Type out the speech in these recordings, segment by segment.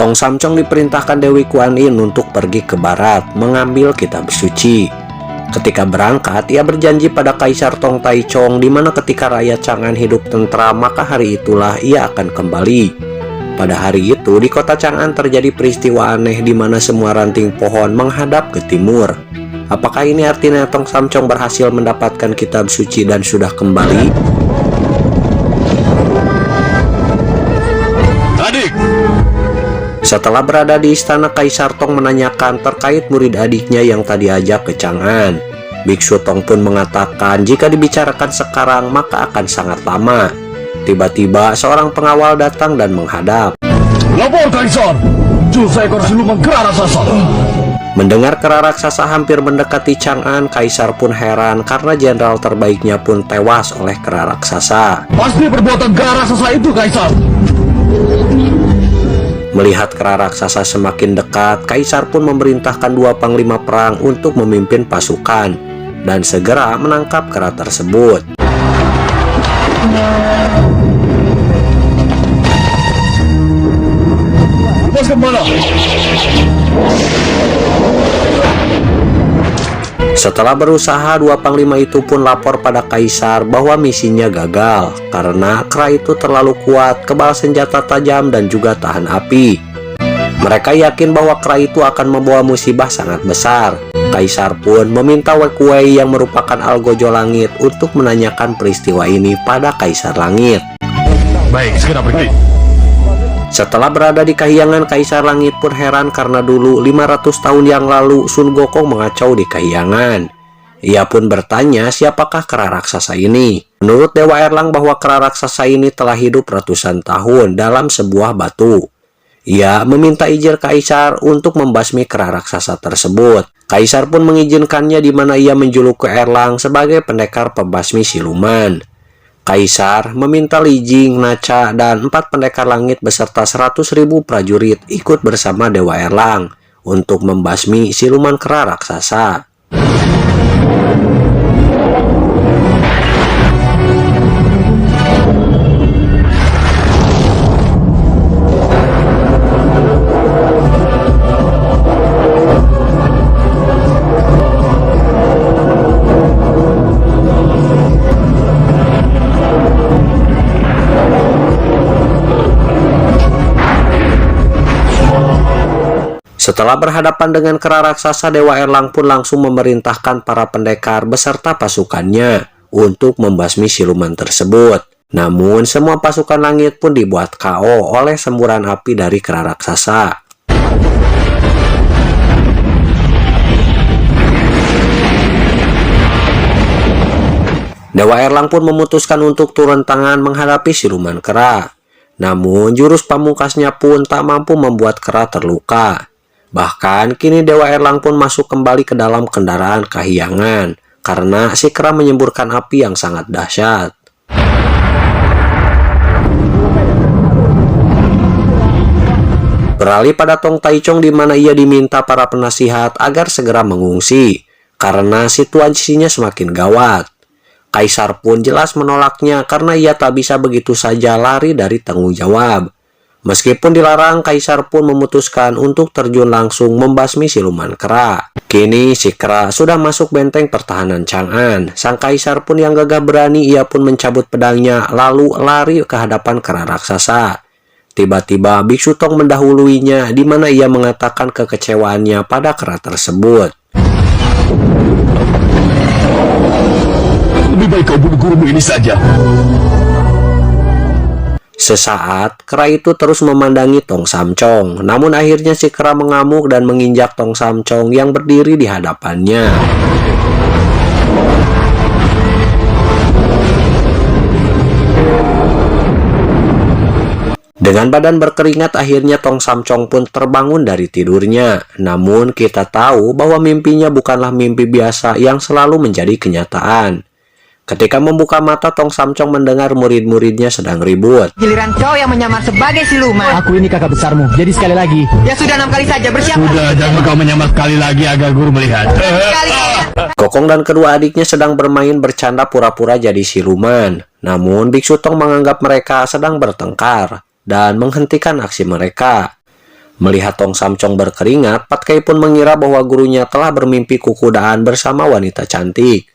Tong Samcong diperintahkan Dewi Kuan Yin untuk pergi ke barat mengambil kitab suci. Ketika berangkat, ia berjanji pada Kaisar Tong Taichung di mana ketika rakyat Chang'an hidup tentram, maka hari itulah ia akan kembali. Pada hari itu, di kota Chang'an terjadi peristiwa aneh di mana semua ranting pohon menghadap ke timur. Apakah ini artinya Tong Samcong berhasil mendapatkan kitab suci dan sudah kembali? Adik! Setelah berada di istana, Kaisar Tong menanyakan terkait murid adiknya yang tadi ajak ke Chang'an. Biksu Tong pun mengatakan jika dibicarakan sekarang maka akan sangat lama. Tiba-tiba seorang pengawal datang dan menghadap. Lapor Kaisar! Muncul seekor siluman kera raksasa! Mendengar kera raksasa hampir mendekati Chang'an, Kaisar pun heran karena jenderal terbaiknya pun tewas oleh kera raksasa. Pasti perbuatan kera raksasa itu, Kaisar! Melihat kera raksasa semakin dekat, Kaisar pun memerintahkan 2 panglima perang untuk memimpin pasukan dan segera menangkap kera tersebut. Lepaskan mana? Setelah berusaha, 2 panglima itu pun lapor pada Kaisar bahwa misinya gagal karena kera itu terlalu kuat, kebal senjata tajam dan juga tahan api. Mereka yakin bahwa kera itu akan membawa musibah sangat besar. Kaisar pun meminta Wekuwei yang merupakan algojo langit untuk menanyakan peristiwa ini pada Kaisar Langit. Baik, segera pergi. Setelah berada di Kahyangan, Kaisar Langit pun heran karena dulu 500 tahun yang lalu Sun Gokong mengacau di Kahyangan. Ia pun bertanya siapakah kera raksasa ini. Menurut Dewa Erlang bahwa kera raksasa ini telah hidup ratusan tahun dalam sebuah batu. Ia meminta izin Kaisar untuk membasmi kera raksasa tersebut. Kaisar pun mengizinkannya di mana ia menjuluki Erlang sebagai pendekar pembasmi siluman. Kaisar meminta Li Jing, Nacha, dan 4 pendekar langit beserta 100.000 prajurit ikut bersama Dewa Erlang untuk membasmi siluman kera raksasa. Setelah berhadapan dengan kera raksasa, Dewa Erlang pun langsung memerintahkan para pendekar beserta pasukannya untuk membasmi siluman tersebut. Namun, semua pasukan langit pun dibuat KO oleh semburan api dari kera raksasa. Dewa Erlang pun memutuskan untuk turun tangan menghadapi siluman kera. Namun, jurus pamungkasnya pun tak mampu membuat kera terluka. Bahkan kini Dewa Erlang pun masuk kembali ke dalam kendaraan Kahyangan karena si kera menyemburkan api yang sangat dahsyat. Beralih pada Tong Taichung di mana ia diminta para penasihat agar segera mengungsi karena situasinya semakin gawat. Kaisar pun jelas menolaknya karena ia tak bisa begitu saja lari dari tanggung jawab. Meskipun dilarang, Kaisar pun memutuskan untuk terjun langsung membasmi siluman kera. Kini si kera sudah masuk benteng pertahanan Chang'an. Sang Kaisar pun yang gagah berani, ia pun mencabut pedangnya lalu lari ke hadapan kera raksasa. Tiba-tiba Biksu Tong mendahuluinya di mana ia mengatakan kekecewaannya pada kera tersebut. Lebih baik kau bunuh gurumu ini saja. Sesaat, kera itu terus memandangi Tong Samcong. Namun akhirnya si kera mengamuk dan menginjak Tong Samcong yang berdiri di hadapannya. Dengan badan berkeringat, akhirnya Tong Samcong pun terbangun dari tidurnya. Namun kita tahu bahwa mimpinya bukanlah mimpi biasa yang selalu menjadi kenyataan. Ketika membuka mata, Tong Samcong mendengar murid-muridnya sedang ribut. Giliran kau yang menyamar sebagai siluman. Aku ini kakak besarmu, jadi sekali lagi. Ya sudah 6 kali saja, bersiap. Sudah, jangan kau menyamar sekali lagi agar guru melihat. Sekali saja. Gokong dan kedua adiknya sedang bermain bercanda pura-pura jadi siluman. Namun Biksu Tong menganggap mereka sedang bertengkar dan menghentikan aksi mereka. Melihat Tong Samcong berkeringat, Patkai pun mengira bahwa gurunya telah bermimpi kukudaan bersama wanita cantik.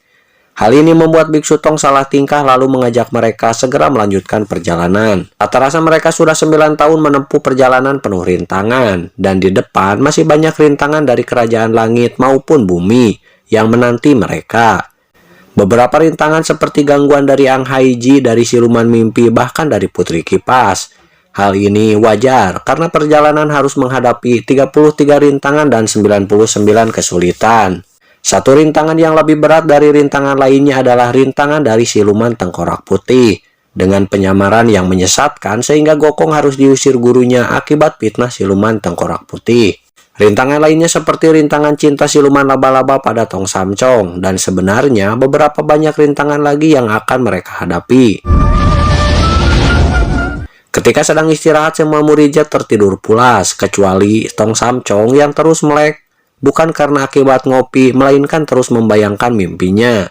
Hal ini membuat Biksu Tong salah tingkah lalu mengajak mereka segera melanjutkan perjalanan. Tak terasa mereka sudah 9 tahun menempuh perjalanan penuh rintangan, dan di depan masih banyak rintangan dari kerajaan langit maupun bumi yang menanti mereka. Beberapa rintangan seperti gangguan dari Ang Haiji, dari siluman mimpi, bahkan dari Putri Kipas. Hal ini wajar karena perjalanan harus menghadapi 33 rintangan dan 99 kesulitan. Satu rintangan yang lebih berat dari rintangan lainnya adalah rintangan dari siluman tengkorak putih dengan penyamaran yang menyesatkan sehingga Gokong harus diusir gurunya akibat fitnah siluman tengkorak putih. Rintangan lainnya seperti rintangan cinta siluman laba-laba pada Tong Samcong, dan sebenarnya beberapa banyak rintangan lagi yang akan mereka hadapi. Ketika sedang istirahat, semua muridnya tertidur pulas, kecuali Tong Samcong yang terus melek, bukan karena akibat ngopi, melainkan terus membayangkan mimpinya.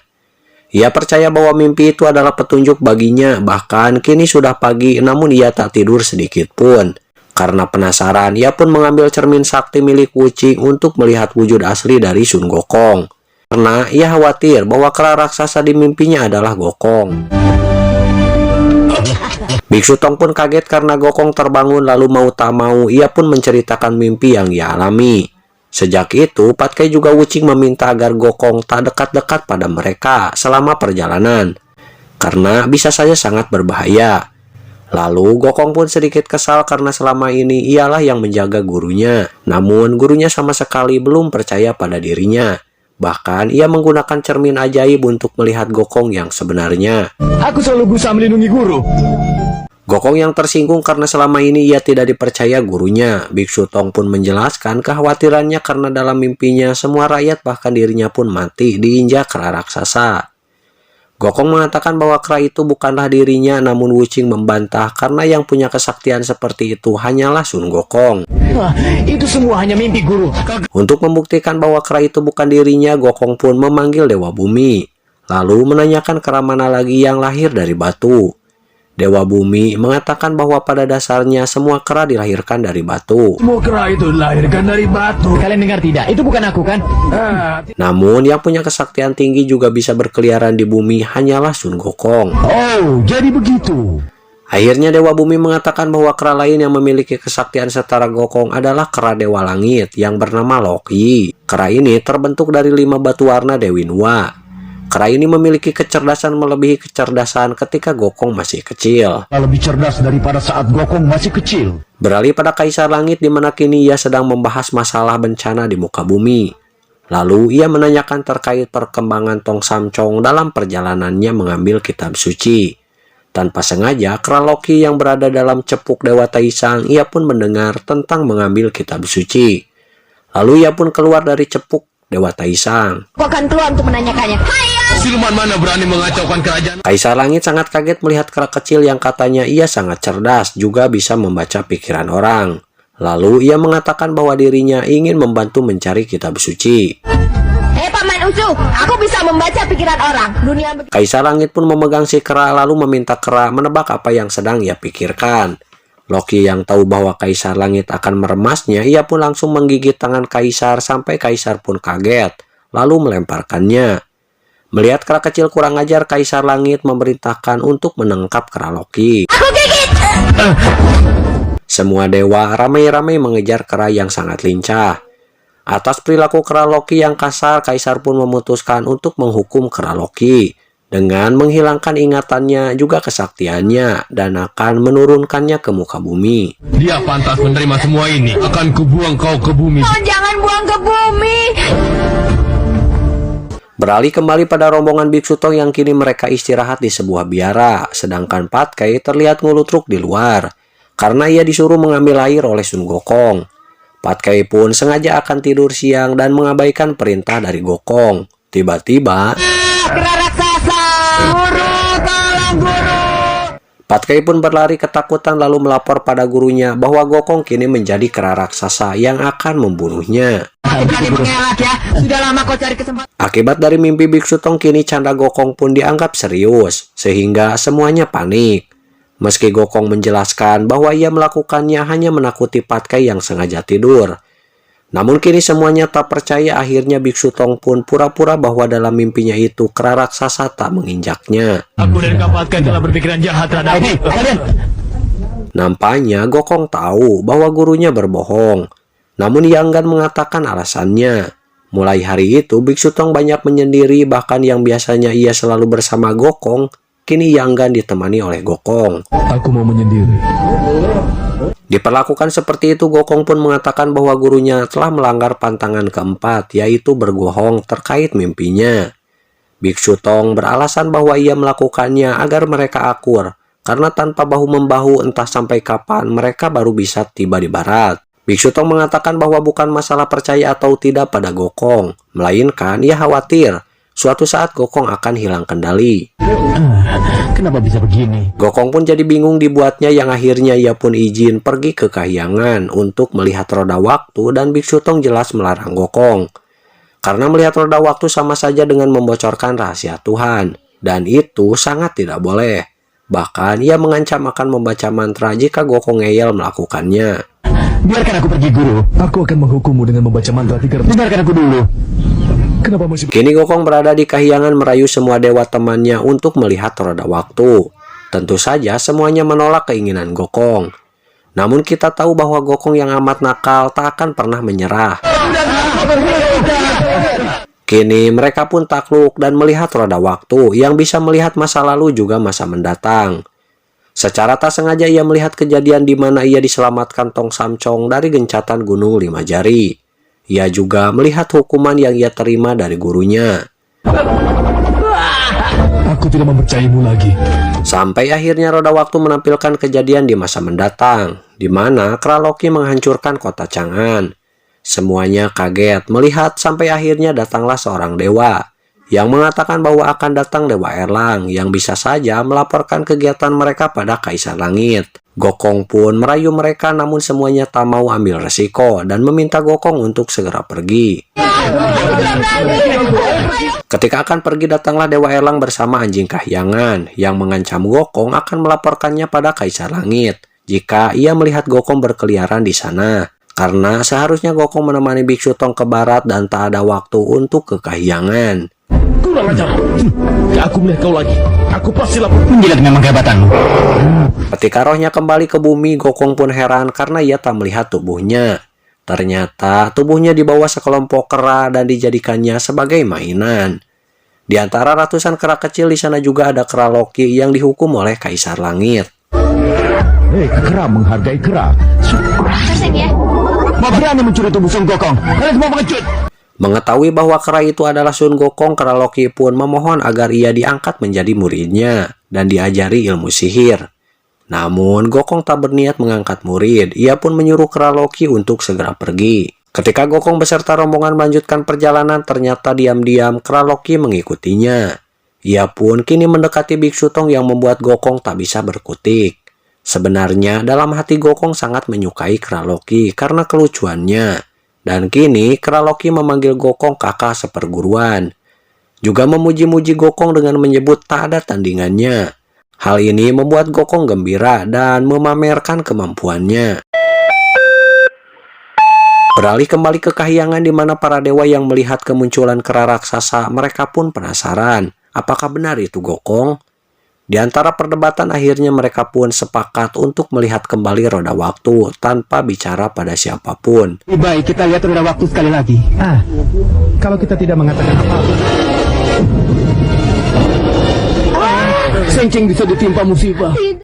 Ia percaya bahwa mimpi itu adalah petunjuk baginya, bahkan kini sudah pagi namun ia tak tidur sedikit pun. Karena penasaran, ia pun mengambil cermin sakti milik Wuching untuk melihat wujud asli dari Sun Gokong. Karena ia khawatir bahwa kera raksasa di mimpinya adalah Gokong. Biksu Tong pun kaget karena Gokong terbangun, lalu mau tak mau ia pun menceritakan mimpi yang ia alami. Sejak itu, Patkai juga Wuching meminta agar Gokong tak dekat-dekat pada mereka selama perjalanan, karena bisa saja sangat berbahaya. Lalu Gokong pun sedikit kesal karena selama ini ialah yang menjaga gurunya, namun gurunya sama sekali belum percaya pada dirinya. Bahkan ia menggunakan cermin ajaib untuk melihat Gokong yang sebenarnya. Aku selalu berusaha melindungi guru. Gokong yang tersinggung karena selama ini ia tidak dipercaya gurunya. Biksu Tong pun menjelaskan kekhawatirannya karena dalam mimpinya semua rakyat bahkan dirinya pun mati diinjak kera raksasa. Gokong mengatakan bahwa kera itu bukanlah dirinya, namun Wuching membantah karena yang punya kesaktian seperti itu hanyalah Sun Gokong. Itu semua hanya mimpi guru. Untuk membuktikan bahwa kera itu bukan dirinya, Gokong pun memanggil Dewa Bumi, lalu menanyakan kera mana lagi yang lahir dari batu. Dewa Bumi mengatakan bahwa pada dasarnya semua kera dilahirkan dari batu. Semua kera itu dilahirkan dari batu. Kalian dengar tidak? Itu bukan aku kan? Namun yang punya kesaktian tinggi juga bisa berkeliaran di bumi hanyalah Sun Gokong. Oh, jadi begitu. Akhirnya Dewa Bumi mengatakan bahwa kera lain yang memiliki kesaktian setara Gokong adalah kera Dewa Langit yang bernama Loki. Kera ini terbentuk dari 5 batu warna Dewi Nuwa. Kera ini memiliki kecerdasan melebihi kecerdasan ketika Gokong masih kecil. Lebih cerdas daripada saat Gokong masih kecil. Beralih pada Kaisar Langit di mana kini ia sedang membahas masalah bencana di muka bumi. Lalu ia menanyakan terkait perkembangan Tong Samcong dalam perjalanannya mengambil kitab suci. Tanpa sengaja, kera Loki yang berada dalam cepuk Dewa Taisang, ia pun mendengar tentang mengambil kitab suci. Lalu ia pun keluar dari cepuk Dewa Taisang. Aku akan keluar untuk menanyakannya. Siluman mana berani mengacaukan kerajaan? Kaisar Langit sangat kaget melihat kera kecil yang katanya ia sangat cerdas, juga bisa membaca pikiran orang. Lalu ia mengatakan bahwa dirinya ingin membantu mencari kitab suci. Hei Paman Ucu, aku bisa membaca pikiran orang. Kaisar Langit pun memegang si kera lalu meminta kera menebak apa yang sedang ia pikirkan. Loki yang tahu bahwa Kaisar Langit akan meremasnya, ia pun langsung menggigit tangan Kaisar sampai Kaisar pun kaget, lalu melemparkannya. Melihat kera kecil kurang ajar, Kaisar Langit memerintahkan untuk menangkap kera Loki. Aku gigit! Semua dewa ramai-ramai mengejar kera yang sangat lincah. Atas perilaku kera Loki yang kasar, Kaisar pun memutuskan untuk menghukum kera Loki dengan menghilangkan ingatannya juga kesaktiannya dan akan menurunkannya ke muka bumi. Dia pantas menerima semua ini. Akan kubuang kau ke bumi. Oh, jangan buang ke bumi! Beralih kembali pada rombongan Biksu Tong yang kini mereka istirahat di sebuah biara, sedangkan Patkai terlihat ngulutruk di luar karena ia disuruh mengambil air oleh Sun Gokong. Patkai pun sengaja akan tidur siang dan mengabaikan perintah dari Gokong. Tiba-tiba, Kera raksasa! Guru, tolong guru! Patkai pun berlari ketakutan lalu melapor pada gurunya bahwa Gokong kini menjadi kera raksasa yang akan membunuhnya. Berani mengelak ya. Sudah lama kau cari kesempatan. Akibat dari mimpi Biksu Tong, kini canda Gokong pun dianggap serius, sehingga semuanya panik. Meski Gokong menjelaskan bahwa ia melakukannya hanya menakuti Patkai yang sengaja tidur. Namun kini semuanya tak percaya. Akhirnya Biksu Tong pun pura-pura bahwa dalam mimpinya itu kera raksasa tak menginjaknya. Aku dan Kak Patkai telah berpikiran jahat terhadap kalian. Nampaknya Gokong tahu bahwa gurunya berbohong. Namun ia enggan mengatakan alasannya. Mulai hari itu Biksu Tong banyak menyendiri, bahkan yang biasanya ia selalu bersama Gokong, kini ia enggan ditemani oleh Gokong. Aku mau menyendiri. Diperlakukan seperti itu, Gokong pun mengatakan bahwa gurunya telah melanggar pantangan keempat, yaitu berbohong terkait mimpinya. Biksu Tong beralasan bahwa ia melakukannya agar mereka akur, karena tanpa bahu-membahu entah sampai kapan mereka baru bisa tiba di barat. Biksu Tong mengatakan bahwa bukan masalah percaya atau tidak pada Gokong, melainkan ia khawatir suatu saat Gokong akan hilang kendali. Kenapa bisa begini? Gokong pun jadi bingung dibuatnya, yang akhirnya ia pun izin pergi ke kahyangan untuk melihat roda waktu, dan Biksu Tong jelas melarang Gokong. Karena melihat roda waktu sama saja dengan membocorkan rahasia Tuhan, dan itu sangat tidak boleh. Bahkan ia mengancam akan membaca mantra jika Gokong ngeyel melakukannya. Biarkan aku pergi, Guru. Aku akan menghukummu dengan membaca mantra 300. Dengarkan aku dulu. Kenapa masih... Kini Gokong berada di kahyangan merayu semua dewa temannya untuk melihat roda waktu. Tentu saja semuanya menolak keinginan Gokong. Namun kita tahu bahwa Gokong yang amat nakal tak akan pernah menyerah. Kini mereka pun takluk dan melihat roda waktu yang bisa melihat masa lalu juga masa mendatang. Secara tak sengaja ia melihat kejadian di mana ia diselamatkan Tong Samcong dari gencatan gunung 5 jari. Ia juga melihat hukuman yang ia terima dari gurunya. Aku tidak mempercayaimu lagi. Sampai akhirnya roda waktu menampilkan kejadian di masa mendatang, di mana Kera Loki menghancurkan kota Chang'an. Semuanya kaget melihat sampai akhirnya datanglah seorang dewa yang mengatakan bahwa akan datang Dewa Erlang yang bisa saja melaporkan kegiatan mereka pada Kaisar Langit. Gokong pun merayu mereka, namun semuanya tak mau ambil resiko dan meminta Gokong untuk segera pergi. Ketika akan pergi, datanglah Dewa Erlang bersama anjing kahyangan yang mengancam Gokong akan melaporkannya pada Kaisar Langit jika ia melihat Gokong berkeliaran di sana. Karena seharusnya Gokong menemani Biksu Tong ke barat dan tak ada waktu untuk ke kahyangan. Kurang ajar. Aku melihat kau lagi. Aku pasti lapor. Menjilat memang kehebatanmu. Ketika rohnya kembali ke bumi, Gokong pun heran karena ia tak melihat tubuhnya. Ternyata tubuhnya dibawa sekelompok kera dan dijadikannya sebagai mainan. Di antara ratusan kera kecil di sana juga ada Kera Loki yang dihukum oleh Kaisar Langit. Hei, kera menghargai kera. Mau berani mencuri tubuh Sun Gokong? Kalian semua pengecut. Mengetahui bahwa kera itu adalah Sun Gokong, Kera Loki pun memohon agar ia diangkat menjadi muridnya dan diajari ilmu sihir. Namun Gokong tak berniat mengangkat murid. Ia pun menyuruh Kera Loki untuk segera pergi. Ketika Gokong beserta rombongan melanjutkan perjalanan, ternyata diam-diam Kera Loki mengikutinya. Ia pun kini mendekati Biksu Tong yang membuat Gokong tak bisa berkutik. Sebenarnya dalam hati Gokong sangat menyukai Kera Loki karena kelucuannya. Dan kini Kera Loki memanggil Gokong kakak seperguruan. Juga memuji-muji Gokong dengan menyebut tak ada tandingannya. Hal ini membuat Gokong gembira dan memamerkan kemampuannya. Beralih kembali ke kahyangan di mana para dewa yang melihat kemunculan kera raksasa, mereka pun penasaran. Apakah benar itu Gokong? Di antara perdebatan akhirnya mereka pun sepakat untuk melihat kembali roda waktu tanpa bicara pada siapapun. Lebih baik kita lihat roda waktu sekali lagi. Kalau kita tidak mengatakan apa-apa, Sengceng bisa ditimpa musibah.